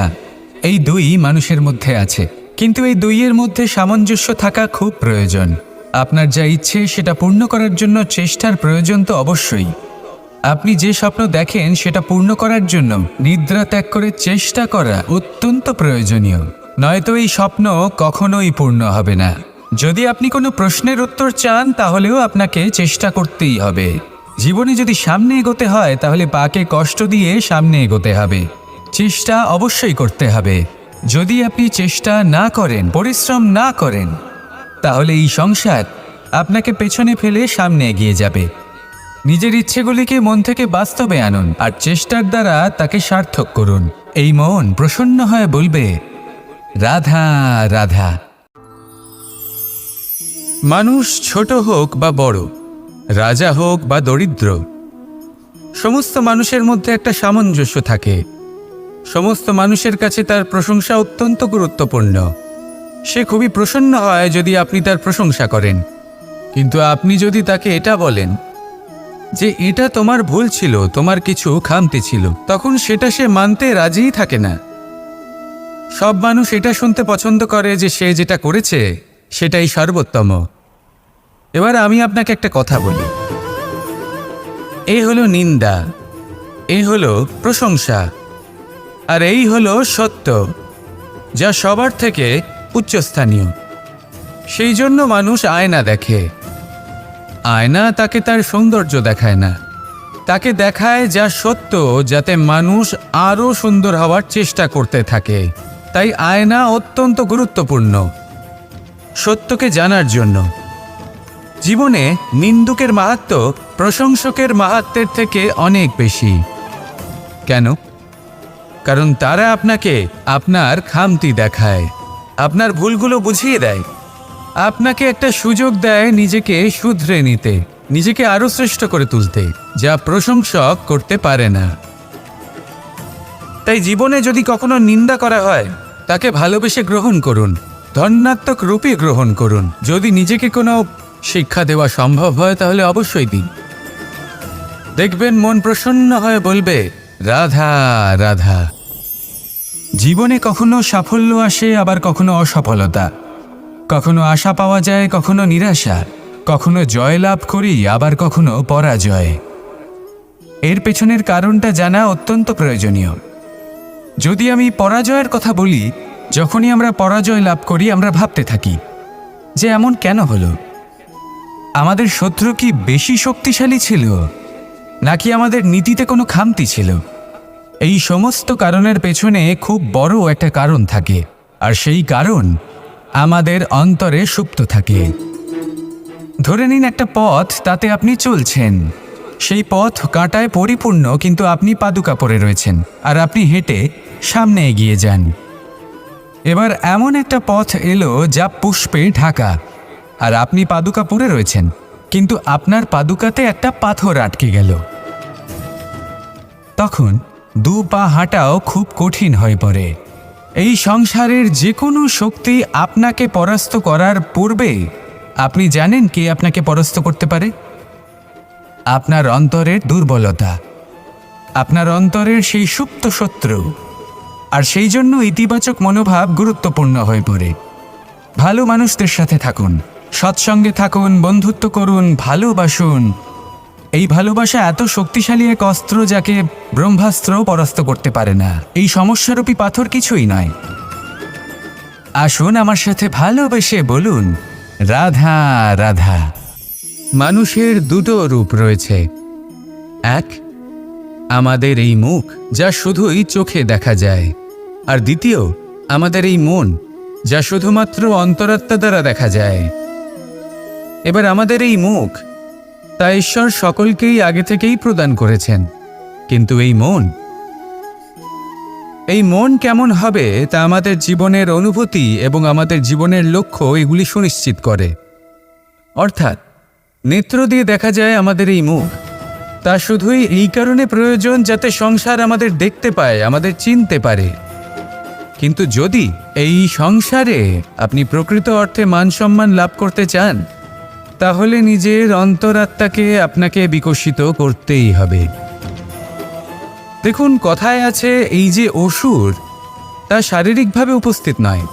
এই দুই মানুষের মধ্যে আছে, কিন্তু এই দুইয়ের মধ্যে সামঞ্জস্য থাকা খুব প্রয়োজন। আপনার যা ইচ্ছে সেটা পূর্ণ করার জন্য চেষ্টার প্রয়োজন তো অবশ্যই। আপনি যে স্বপ্ন দেখেন সেটা পূর্ণ করার জন্য নিদ্রা ত্যাগ করে চেষ্টা করা অত্যন্ত প্রয়োজনীয়, নয়তো এই স্বপ্ন কখনোই পূর্ণ হবে না। যদি আপনি কোনো প্রশ্নের উত্তর চান, তাহলেও আপনাকে চেষ্টা করতেই হবে। জীবনে যদি সামনে এগোতে হয়, তাহলে পাকে কষ্ট দিয়ে সামনে এগোতে হবে। চেষ্টা অবশ্যই করতে হবে। যদি আপনি চেষ্টা না করেন, পরিশ্রম না করেন, তাহলে এই সংসার আপনাকে পেছনে ফেলে সামনে এগিয়ে যাবে। নিজের ইচ্ছেগুলিকে মন থেকে বাস্তবে আনুন আর চেষ্টার দ্বারা তাকে সার্থক করুন। এই মন প্রসন্ন হয়ে বলবে, রাধা রাধা। মানুষ ছোট হোক বা বড়, রাজা হোক বা দরিদ্র, সমস্ত মানুষের মধ্যে একটা সামঞ্জস্য থাকে। সমস্ত মানুষের কাছে তার প্রশংসা অত্যন্ত গুরুত্বপূর্ণ। সে খুবই প্রসন্ন হয় যদি আপনি তার প্রশংসা করেন। কিন্তু আপনি যদি তাকে এটা বলেন যে এটা তোমার ভুল ছিল, তোমার কিছু খামতি ছিল, তখন সেটা সে মানতে রাজিই থাকে না। সব মানুষ এটা শুনতে পছন্দ করে যে সে যেটা করেছে সেটাই সর্বোত্তম। এবার আমি আপনাকে একটা কথা বলি, এই হলো নিন্দা, এই হলো প্রশংসা, আর এই হলো সত্য, যা সবার থেকে উচ্চস্থানীয়। সেই জন্য মানুষ আয়না দেখে। আয়না তাকে তার সৌন্দর্য দেখায় না, তাকে দেখায় যা সত্য, যাতে মানুষ আরও সুন্দর হওয়ার চেষ্টা করতে থাকে। তাই আয়না অত্যন্ত গুরুত্বপূর্ণ সত্যকে জানার জন্য। জীবনে নিন্দুকের মাহাত্ম্য প্রশংসকের মাহাত্ম্যের থেকে অনেক বেশি। কেন? কারণ তারা আপনাকে আপনার খামতি দেখায়, আপনার ভুলগুলো বুঝিয়ে দেয়, আপনাকে একটা সুযোগ দেয় নিজেকে শুধরে নিতে, নিজেকে আরও শ্রেষ্ঠ করে তুলতে, যা প্রশংসক করতে পারে না। তাই জীবনে যদি কখনো নিন্দা করা হয়, তাকে ভালোবেসে গ্রহণ করুন, ধন্যাত্মক রূপে গ্রহণ করুন। যদি নিজেকে কোনো শিক্ষা দেওয়া সম্ভব হয় তাহলে অবশ্যই দিন। দেখবেন মন প্রসন্ন হয়ে বলবে, রাধা রাধা। জীবনে কখনো সাফল্য আসে, আবার কখনো অসফলতা, কখনো আশা পাওয়া যায়, কখনো নিরাশা, কখনো জয় লাভ করি, আবার কখনো পরাজয়। এর পেছনের কারণটা জানা অত্যন্ত প্রয়োজনীয়। যদি আমি পরাজয়ের কথা বলি, যখনই আমরা পরাজয় লাভ করি আমরা ভাবতে থাকি যে এমন কেন হলো? আমাদের শত্রু কি বেশি শক্তিশালী ছিল, নাকি আমাদের নীতিতে কোনো খামতি ছিল? এই সমস্ত কারণের পেছনে খুব বড় একটা কারণ থাকে, আর সেই কারণ আমাদের অন্তরে সুপ্ত থাকে। ধরে নিন একটা পথ, তাতে আপনি চলছেন, সেই পথ কাঁটায় পরিপূর্ণ, কিন্তু আপনি পাদুকা পরে রয়েছেন আর আপনি হেঁটে সামনে এগিয়ে যান। এবার এমন একটা পথ এলো যা পুষ্পে ঢাকা, আর আপনি পাদুকা পরে রয়েছেন, কিন্তু আপনার পাদুকাতে একটা পাথর আটকে গেল। তখন দু পা হাঁটাও খুব কঠিন হয়ে পড়ে। এই সংসারের যে কোনো শক্তি আপনাকে পরাস্ত করার পূর্বে আপনি জানেন কে আপনাকে পরাস্ত করতে পারে? আপনার অন্তরের দুর্বলতা, আপনার অন্তরের সেই সুপ্ত শত্রু। আর সেই জন্য ইতিবাচক মনোভাব গুরুত্বপূর্ণ হয়ে পড়ে। ভালো মানুষদের সাথে থাকুন, সৎসঙ্গে থাকুন, বন্ধুত্ব করুন, ভালোবাসুন। এই ভালোবাসা এত শক্তিশালী এক অস্ত্র যাকে ব্রহ্মাস্ত্রও পরাস্ত করতে পারে না। এই সমস্যারূপী পাথর কিছুই নয়। আসুন আমার সাথে ভালোবেসে বলুন, রাধা রাধা। মানুষের দুটো রূপ রয়েছে। এক, আমাদের এই মুখ, যা শুধুই চোখে দেখা যায়, আর দ্বিতীয় আমাদের এই মন, যা শুধুমাত্র অন্তরাত্মা দ্বারা দেখা যায়। এবার আমাদের এই মুখ, তা ঈশ্বর সকলকেই আগে থেকেই প্রদান করেছেন, কিন্তু এই মন কেমন হবে তা আমাদের জীবনের অনুভূতি এবং আমাদের জীবনের লক্ষ্য এগুলি সুনিশ্চিত করে। অর্থাৎ নেত্র দিয়ে দেখা যায় আমাদের এই মুখ, তা শুধুই এই কারণে প্রয়োজন যাতে সংসার আমাদের দেখতে পায়, আমাদের চিনতে পারে। কিন্তু যদি এই সংসারে আপনি প্রকৃত অর্থে মান সম্মান লাভ করতে চান, তাহলে নিজের অন্তরাত্মাকে আপনাকে বিকশিত করতেই হবে। দেখুন, কথায় আছে এই যে অসুর, তা শারীরিকভাবে উপস্থিত নয়,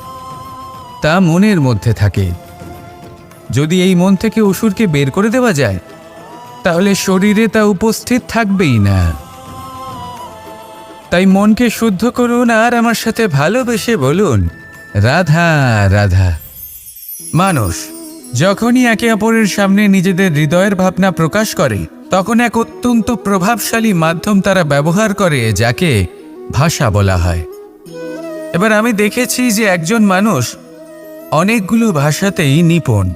তা মনের মধ্যে থাকে। যদি এই মন থেকে অসুরকে বের করে দেওয়া যায়, তাহলে শরীরে তা উপস্থিত থাকবেই না। তাই মনকে শুদ্ধ করুন আর আমার সাথে ভালোবেসে বলুন, রাধা রাধা। মানুষ যখনই একে অপরের সামনে নিজেদের হৃদয়ের ভাবনা প্রকাশ করে, তখন এক অত্যন্ত প্রভাবশালী মাধ্যম তারা ব্যবহার করে, যাকে ভাষা বলা হয়। এবার আমি দেখেছি যে একজন মানুষ অনেকগুলো ভাষাতেই নিপুণ।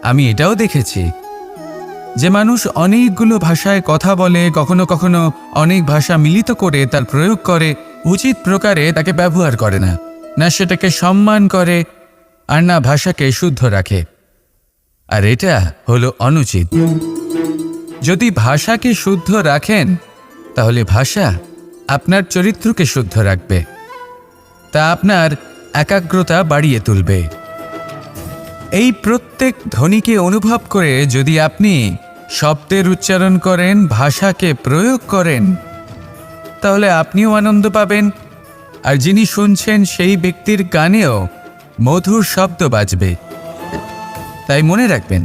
আমি এটাও দেখেছি যে মানুষ অনেকগুলো ভাষায় কথা বলে, কখনো কখনো অনেক ভাষা মিলিত করে তার প্রয়োগ করে, উচিত প্রকারে তাকে ব্যবহার করে না, না সেটাকে সম্মান করে, আর না ভাষাকে শুদ্ধ রাখে। আর এটা হলো অনুচিত। যদি ভাষাকে শুদ্ধ রাখেন, তাহলে ভাষা আপনার চরিত্রকে শুদ্ধ রাখবে, তা আপনার একাগ্রতা বাড়িয়ে তুলবে। এই প্রত্যেক ধ্বনিকে অনুভব করে যদি আপনি শব্দের উচ্চারণ করেন, ভাষাকে প্রয়োগ করেন, তাহলে আপনিও আনন্দ পাবেন, আর যিনি শুনছেন সেই ব্যক্তির কানেও মধুর শব্দ বাজবে। তাই মনে রাখবেন,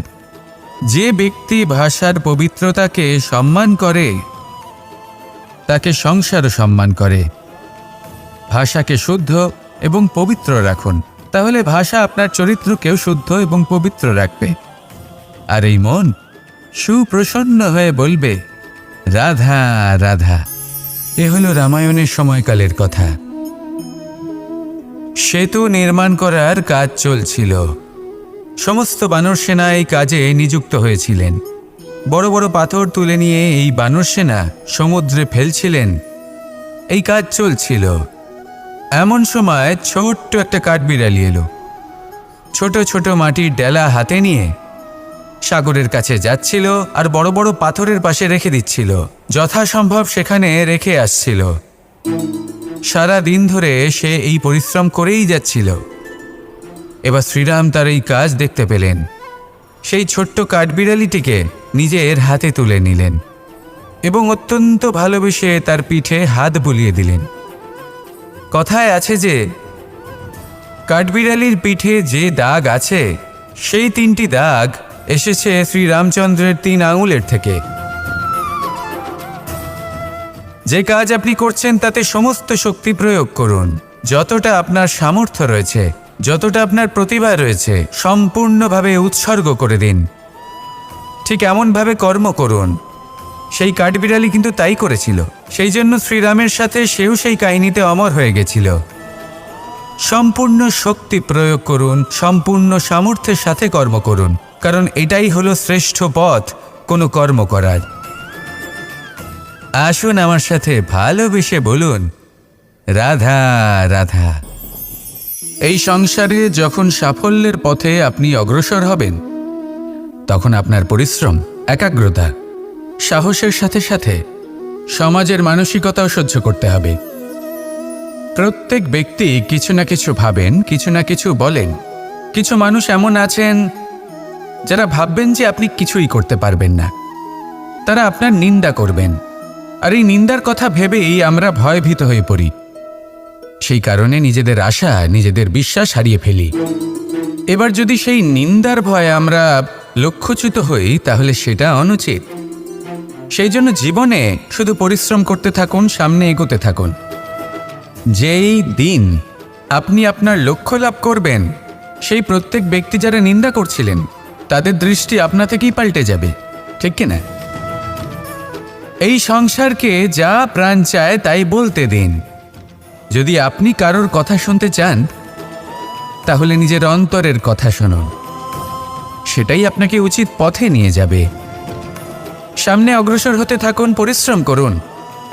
যে ব্যক্তি ভাষার পবিত্রতাকে সম্মান করে তাকে সংসারও সম্মান করে। ভাষাকে শুদ্ধ এবং পবিত্র রাখুন, তাহলে ভাষা আপনার চরিত্রকেও শুদ্ধ এবং পবিত্র রাখবে। আর এই মন সুপ্রসন্ন হয়ে বলবে, রাধা রাধা। এ হলো রামায়ণের সময়কালের কথা। সেতু নির্মাণ করার কাজ চলছিল। সমস্ত বানর সেনা এই কাজে নিযুক্ত হয়েছিলেন। বড় বড় পাথর তুলে নিয়ে এই বানর সেনা সমুদ্রে ফেলছিলেন। এই কাজ চলছিল। এমন সময় ছোট্ট একটা কাঠবিড়ালি এলো। ছোট ছোট মাটির ডেলা হাতে নিয়ে সাগরের কাছে যাচ্ছিল আর বড় বড় পাথরের পাশে রেখে দিচ্ছিল। যথাসম্ভব সেখানে রেখে আসছিল। সারা দিন ধরে সে এই পরিশ্রম করেই যাচ্ছিল। এবার শ্রীরাম তার এই কাজ দেখতে পেলেন। সেই ছোট্ট কাঠবিড়ালিটিকে নিজের হাতে তুলে নিলেন এবং অত্যন্ত ভালোবেসে তার পিঠে হাত বুলিয়ে দিলেন। কথায় আছে যে কাঠবিড়ালির পিঠে যে দাগ আছে, সেই 3টি দাগ এসেছে শ্রীরামচন্দ্রের 3 আঙুলের থেকে। যে কাজ আপনি করছেন তাতে সমস্ত শক্তি প্রয়োগ করুন। যতটা আপনার সামর্থ্য রয়েছে, যতটা আপনার প্রতিভা রয়েছে, সম্পূর্ণভাবে উৎসর্গ করে দিন। ঠিক এমনভাবে কর্ম করুন। সেই কাঠবিড়ালি কিন্তু তাই করেছিল। সেই জন্য শ্রীরামের সাথে সেও সেই কাহিনীতে অমর হয়ে গেছিল। সম্পূর্ণ শক্তি প্রয়োগ করুন, সম্পূর্ণ সামর্থ্যের সাথে কর্ম করুন, কারণ এটাই হলো শ্রেষ্ঠ পথ কোনো কর্ম করার। আসুন আমার সাথে ভালোবেসে বলুন, রাধা রাধা। এই সংসারে যখন সাফল্যের পথে আপনি অগ্রসর হবেন, তখন আপনার পরিশ্রম, একাগ্রতা, সাহসের সাথে সাথে সমাজের মানসিকতাও সহ্য করতে হবে। প্রত্যেক ব্যক্তি কিছু না কিছু ভাবেন, কিছু না কিছু বলেন। কিছু মানুষ এমন আছেন যারা ভাববেন যে আপনি কিছুই করতে পারবেন না। তারা আপনার নিন্দা করবেন, আর এই নিন্দার কথা ভেবেই আমরা ভয়ভীত হয়ে পড়ি। সেই কারণে নিজেদের আশা, নিজেদের বিশ্বাস হারিয়ে ফেলি। এবার যদি সেই নিন্দার ভয়ে আমরা লক্ষ্যচ্যুত হই, তাহলে সেটা অনুচিত। সেই জন্য জীবনে শুধু পরিশ্রম করতে থাকুন, সামনে এগোতে থাকুন। যেই দিন আপনি আপনার লক্ষ্য লাভ করবেন, সেই প্রত্যেক ব্যক্তি যারা নিন্দা করছিলেন তাদের দৃষ্টি আপনা থেকেই পাল্টে যাবে, ঠিক কিনা? এই সংসারকে যা প্রাণ চায় তাই বলতে দিন। যদি আপনি কারোর কথা শুনতে চান, তাহলে নিজের অন্তরের কথা শুনুন। সেটাই আপনাকে উচিত পথে নিয়ে যাবে। সামনে অগ্রসর হতে থাকুন, পরিশ্রম করুন।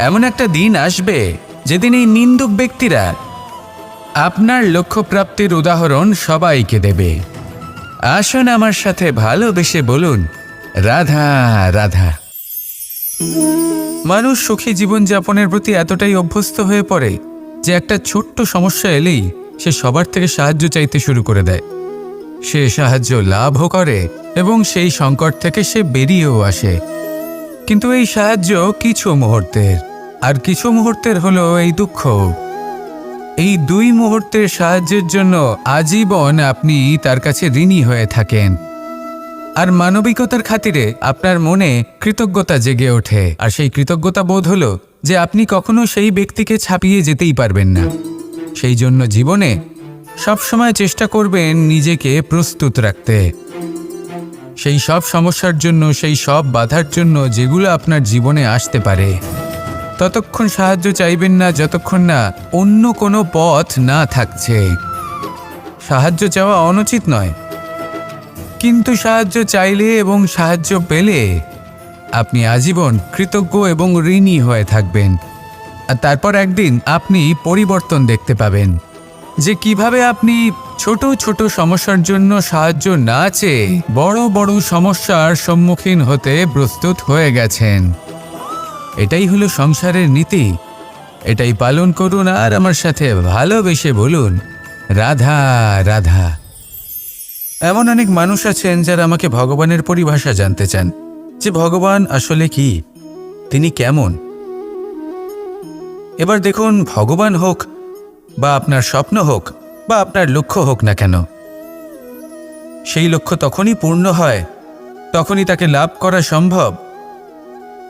এমন একটা দিন আসবে যেদিন এই নিন্দুক ব্যক্তিরা আপনার লক্ষ্যপ্রাপ্তির উদাহরণ সবাইকে দেবে। আসুন আমার সাথে ভালোবেসে বলুন, রাধা রাধা। মানুষ সুখী জীবনযাপনের প্রতি এতটাই অভ্যস্ত হয়ে পড়ে যে একটা ছোট্ট সমস্যা এলেই সে সবার থেকে সাহায্য চাইতে শুরু করে দেয়। সে সাহায্য লাভও করে এবং সেই সংকট থেকে সে বেরিয়েও আসে। কিন্তু এই সাহায্য কিছু মুহূর্তের, আর কিছু মুহূর্তের হলো এই দুঃখ। এই 2 মুহূর্তের সাহায্যের জন্য আজীবন আপনি তার কাছে ঋণী হয়ে থাকেন। আর মানবিকতার খাতিরে আপনার মনে কৃতজ্ঞতা জেগে ওঠে। আর সেই কৃতজ্ঞতা বোধ হলো যে আপনি কখনো সেই ব্যক্তিকে ছাপিয়ে যেতেই পারবেন না। সেই জন্য জীবনে সবসময় চেষ্টা করবেন নিজেকে প্রস্তুত রাখতে। সেই সব সমস্যার জন্য, সেই সব বাধার জন্য যেগুলো আপনার জীবনে আসতে পারে। ততক্ষণ সাহায্য চাইবেন না যতক্ষণ না অন্য কোনো পথ না থাকছে। সাহায্য চাওয়া অনুচিত নয়, কিন্তু সাহায্য চাইলে এবং সাহায্য পেলে আপনি আজীবন কৃতজ্ঞ এবং ঋণী হয়ে থাকবেন। আর তারপর একদিন আপনি পরিবর্তন দেখতে পাবেন যে কিভাবে আপনি ছোট ছোট সমস্যার জন্য সাহায্য না চেয়ে বড় বড় সমস্যার সম্মুখীন হতে প্রস্তুত হয়ে গেছেন। এটাই হলো সংসারের নীতি, এটাই পালন করুন আর আমার সাথে ভালোবেসে বলুন, রাধা রাধা। এমন অনেক মানুষ আছেন যারা আমাকে ভগবানের পরিভাষা জানতে চান, যে ভগবান আসলে কি, তিনি কেমন। এবার দেখুন, ভগবান হোক বা আপনার স্বপ্ন হোক বা আপনার লক্ষ্য হোক না কেন, সেই লক্ষ্য তখনই পূর্ণ হয়, তখনই তাকে লাভ করা সম্ভব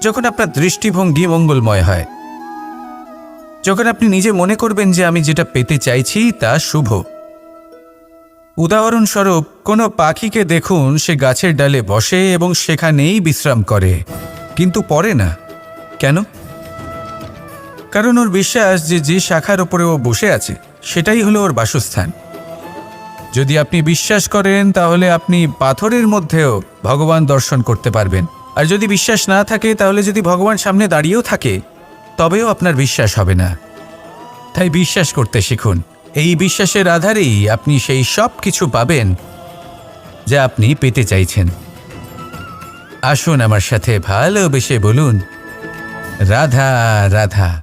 যখন আপনার দৃষ্টিভঙ্গি মঙ্গলময় হয়, যখন আপনি নিজে মনে করবেন যে আমি যেটা পেতে চাইছি তা শুভ। উদাহরণস্বরূপ, কোনো পাখিকে দেখুন, সে গাছের ডালে বসে এবং সেখানেই বিশ্রাম করে, কিন্তু পড়ে না। কেন? কারণ ওর বিশ্বাস যে যে শাখার ওপরে ও বসে আছে সেটাই হলো ওর বাসস্থান। যদি আপনি বিশ্বাস করেন তাহলে আপনি পাথরের মধ্যেও ভগবান দর্শন করতে পারবেন। আর যদি বিশ্বাস না থাকে, তাহলে যদি ভগবান সামনে দাঁড়িয়েও থাকে তবেও আপনার বিশ্বাস হবে না। তাই বিশ্বাস করতে শিখুন। এই বিশ্বাসের আধারেই আপনি সেই সব কিছু পাবেন যা আপনি পেতে চাইছেন। আসুন আমার সাথে ভালোবেসে বলুন, রাধা রাধা।